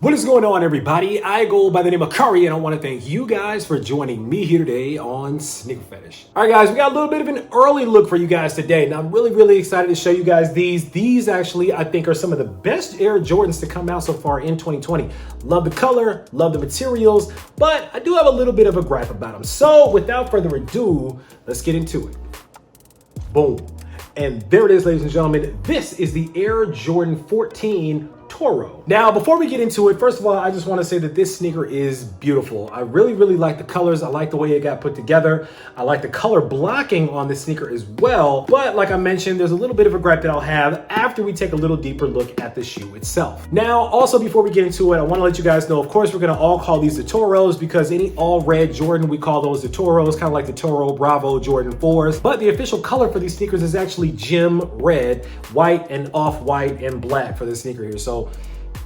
What is going on, everybody? I go by the name of Kari, and I want to thank you guys for joining me here today on Sneaker Fetish. All right, guys, we got a little bit of an early look for you guys today. Now, I'm really excited to show you guys these. These actually, I think, are some of the best Air Jordans to come out so far in 2020. Love the color, love the materials, but I do have a little bit of a gripe about them. So, without further ado, let's get into it. Boom. And there it is, ladies and gentlemen. This is the Air Jordan 14 Toro. Now, before we get into it, first of all, I just want to say that this sneaker is beautiful. I really like the colors. I like the way it got put together. I like the color blocking on this sneaker as well. But like I mentioned, there's a little bit of a gripe that I'll have after we take a little deeper look at the shoe itself. Now, also before we get into it, I want to let you guys know, of course, we're going to all call these the Toros because any all red Jordan, we call those the Toros, kind of like the Toro Bravo Jordan 4s. But the official color for these sneakers is actually gem red, white and off-white and black for this sneaker here. So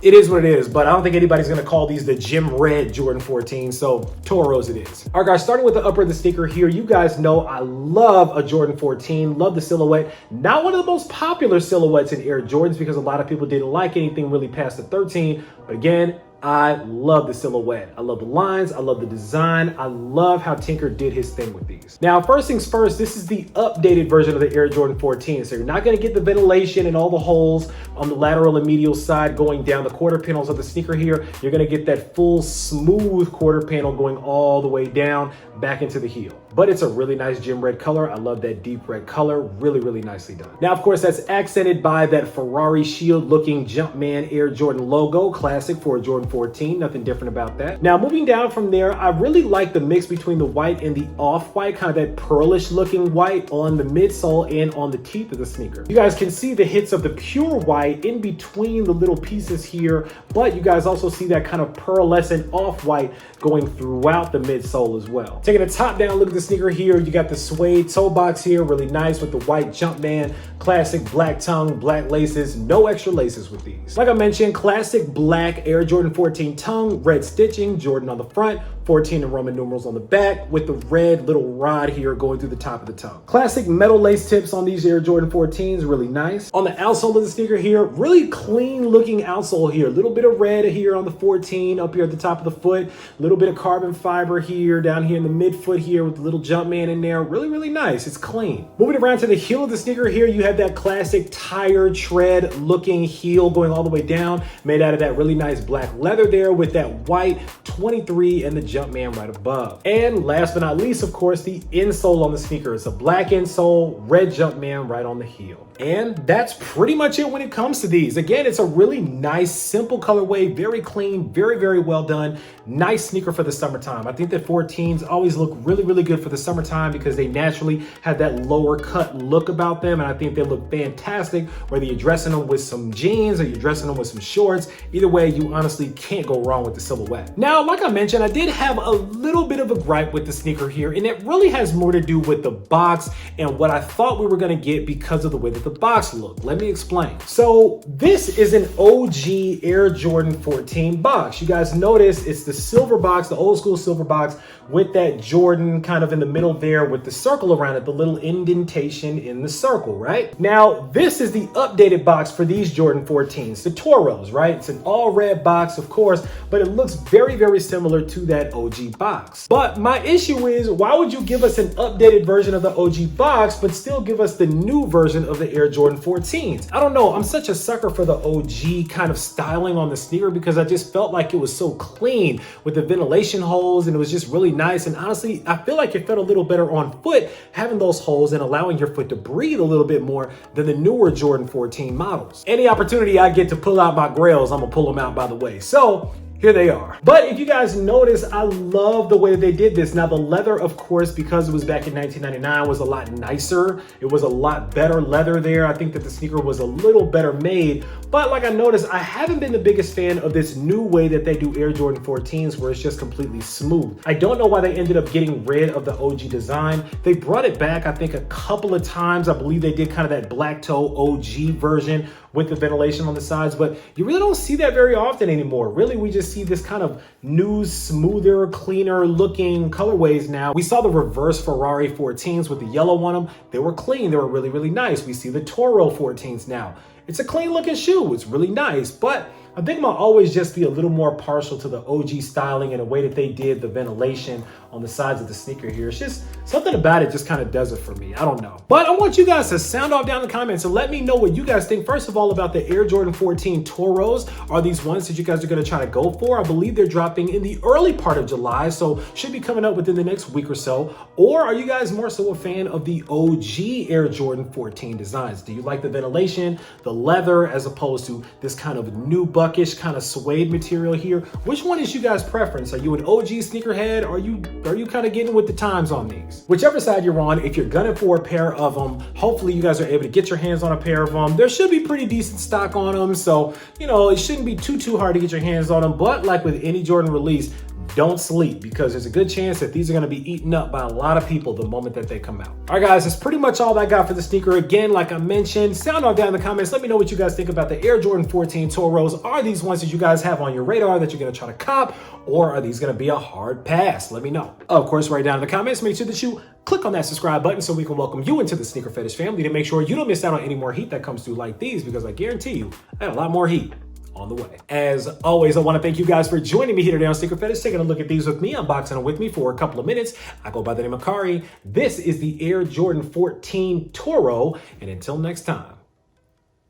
it is what it is, but I don't think anybody's gonna call these the gem red Jordan 14, so Toros it is. All right, guys, starting with the upper of the sneaker here, you guys know I love a Jordan 14, love the silhouette. Not one of the most popular silhouettes in Air Jordans because a lot of people didn't like anything really past the 13, but again, I love the silhouette. I love the lines. I love the design. I love how Tinker did his thing with these. Now, first things first, this is the updated version of the Air Jordan 14. So you're not going to get the ventilation and all the holes on the lateral and medial side going down the quarter panels of the sneaker here. You're going to get that full smooth quarter panel going all the way down back into the heel. But it's a really nice gem red color. I love that deep red color. Really nicely done. Now, of course, that's accented by that Ferrari shield looking Jumpman Air Jordan logo, classic for a Jordan 14, nothing different about that. Now, moving down from there, I really like the mix between the white and the off-white, kind of that pearlish looking white on the midsole and on the teeth of the sneaker. You guys can see the hits of the pure white in between the little pieces here, but you guys also see that kind of pearlescent off-white going throughout the midsole as well. Taking a top-down look at the sneaker here, you got the suede toe box here, really nice with the white Jumpman, classic black tongue, black laces, no extra laces with these. Like I mentioned, classic black Air Jordan 14 tongue, red stitching, Jordan on the front, 14 in Roman numerals on the back with the red little rod here going through the top of the tongue. Classic metal lace tips on these Air Jordan 14s, really nice. On the outsole of the sneaker here, really clean looking outsole here. A little bit of red here on the 14 up here at the top of the foot. A little bit of carbon fiber here, down here in the midfoot here with the little Jumpman in there. Really nice. It's clean. Moving around to the heel of the sneaker here, you have that classic tire tread looking heel going all the way down, made out of that really nice black leather there with that white 23 and the Jumpman right above. And last but not least, of course, the insole on the sneaker. It's a black insole, red Jumpman right on the heel. And that's pretty much it when it comes to these. Again, it's a really nice, simple colorway, very clean, very well done. Nice sneaker for the summertime. I think that 14s always look really good for the summertime because they naturally have that lower cut look about them. And I think they look fantastic, whether you're dressing them with some jeans or you're dressing them with some shorts. Either way, you honestly can't go wrong with the silhouette. Now, like I mentioned, I did have a little bit of a gripe with the sneaker here, and it really has more to do with the box and what I thought we were gonna get because of the way that the box looked. Let me explain. So this is an OG Air Jordan 14 box. You guys notice it's the silver box, the old school silver box with that Jordan kind of in the middle there with the circle around it, the little indentation in the circle, right? Now, this is the updated box for these Jordan 14s, the Toros, right? It's an all red box, of course, but it looks very similar to that OG box. But my issue is, why would you give us an updated version of the OG box, but still give us the new version of the Air Jordan 14s? I don't know. I'm such a sucker for the OG kind of styling on the sneaker because I just felt like it was so clean with the ventilation holes and it was just really nice. And honestly, I feel like it felt a little better on foot having those holes and allowing your foot to breathe a little bit more than the newer Jordan 14 models. Any opportunity I get to pull out my grails, I'm gonna pull them out, by the way. So here they are. But if you guys notice, I love the way that they did this. Now the leather, of course, because it was back in 1999, was a lot nicer. It was a lot better leather there. I think that the sneaker was a little better made. But like I noticed, I haven't been the biggest fan of this new way that they do Air Jordan 14s where it's just completely smooth. I don't know why they ended up getting rid of the OG design. They brought it back, I think, a couple of times. I believe they did kind of that black toe OG version with the ventilation on the sides, but you really don't see that very often anymore. Really, we just see this kind of new, smoother, cleaner looking colorways now. We saw the reverse Ferrari 14s with the yellow on them. They were clean, they were really nice. We see the Toro 14s now. It's a clean looking shoe, it's really nice, but I think I'm always just be a little more partial to the OG styling and the way that they did the ventilation on the sides of the sneaker here. It's just something about it just kind of does it for me. I don't know. But I want you guys to sound off down in the comments and let me know what you guys think, first of all, about the Air Jordan 14 Toros. Are these ones that you guys are going to try to go for? I believe they're dropping in the early part of July, so should be coming up within the next week or so. Or are you guys more so a fan of the OG Air Jordan 14 designs? Do you like the ventilation, the leather, as opposed to this kind of new buckish kind of suede material here? Which one is you guys' preference? Are you an OG sneakerhead? Are you kind of getting with the times on these? Whichever side you're on, if you're gunning for a pair of them, hopefully you guys are able to get your hands on a pair of them. There should be pretty decent stock on them, so you know it shouldn't be too hard to get your hands on them. But like with any Jordan release, don't sleep, because there's a good chance that these are going to be eaten up by a lot of people the moment that they come out. All right, guys, that's pretty much all I got for the sneaker. Again, like I mentioned, sound off down in the comments. Let me know what you guys think about the Air Jordan 14 Toros. Are these ones that you guys have on your radar that you're going to try to cop, or are these going to be a hard pass? Let me know. Of course, right down in the comments, make sure that you click on that subscribe button so we can welcome you into the Sneaker Fetish family to make sure you don't miss out on any more heat that comes through like these, because I guarantee you I got a lot more heat on the way. As always, I want to thank you guys for joining me here today on Sneaker Fetish, taking a look at these with me, unboxing them with me for a couple of minutes. I go by the name of Kari. This is the Air Jordan 14 Toro, and until next time,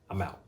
I'm out.